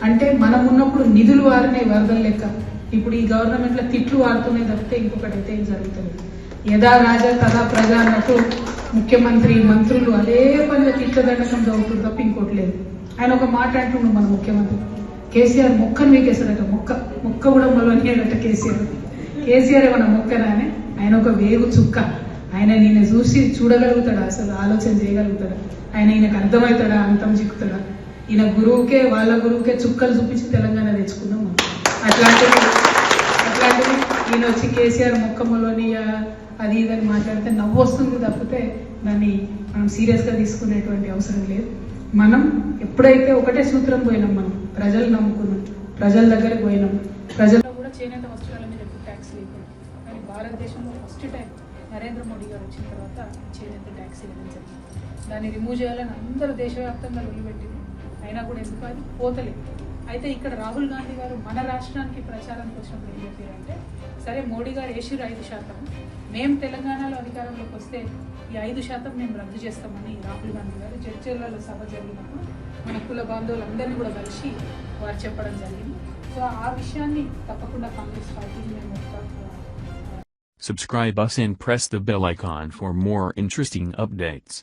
అంటే మనం ఉన్నప్పుడు నిధులు వారినే వరదలు లెక్క. ఇప్పుడు ఈ గవర్నమెంట్ లో తిట్లు వాడుతూనే తప్పితే ఇంకొకటి అయితే ఏం జరుగుతుంది. యథా రాజా తదా ప్రజ అన్నట్టు ముఖ్యమంత్రి మంత్రులు అదే పనిగా తిట్ల దండకం చదువుతుంది తప్ప ఇంకోటి లేదు. ఆయన ఒక మాట అంటుండు మన ముఖ్యమంత్రి, కేసీఆర్ మొక్కను వీకేశాడట. మొక్క కూడా మొలవనియాడట కేసీఆర్ ఏమన్నా మొక్కనా అని. ఆయన ఒక వేగు చుక్క. ఆయన ఈయన చూసి చూడగలుగుతాడా, అసలు ఆలోచన చేయగలుగుతాడా, ఈయనకు అర్థమవుతాడా, అంతం చిక్కుతాడా? ఈయన గురువుకే వాళ్ళ గురువుకే చుక్కలు చూపించి తెలంగాణ తెచ్చుకున్నాం. అట్లాంటివి ఈయన వచ్చి కేసీఆర్ మొక్కములోని అది ఇదని మాట్లాడితే నవ్వు వస్తుంది తప్పితే దాన్ని మనం సీరియస్గా తీసుకునేటువంటి అవసరం లేదు. మనం ఎప్పుడైతే ఒకటే సూత్రం పోయినాం, మనం ప్రజలు నమ్ముకున్నాం, ప్రజల దగ్గరికి పోయినాం. ప్రజల్లో కూడా చేనేత వస్త్రాల మీద ఎప్పుడు ట్యాక్స్ లేకుండా, కానీ భారతదేశంలో ఫస్ట్ టైం నరేంద్ర మోడీ గారు వచ్చిన తర్వాత చేనేత ట్యాక్స్ ఇవ్వడం జరిగింది. దాన్ని రిమూవ్ చేయాలని అందరూ దేశవ్యాప్తంగా వెలువెట్టింది. అయినా కూడా ఎందుకు అది పోతలేదు. అయితే ఇక్కడ రాహుల్ గాంధీ గారు మన రాష్ట్రానికి ప్రచారానికి వచ్చినప్పుడు ఏం చెప్పారంటే, సరే మోడీ గారు వేసిరు 5%, మేము తెలంగాణలో అధికారంలోకి వస్తే ఈ 5% మేము రద్దు చేస్తామని రాహుల్ గాంధీ గారు చర్చలలో సభ జరిగినప్పుడు మన కుల బాంధవులందరినీ కూడా కలిసి వారు చెప్పడం జరిగింది. సో ఆ విషయాన్ని తప్పకుండా కాంగ్రెస్ పార్టీని మేము Subscribe us and press the bell icon for more interesting updates.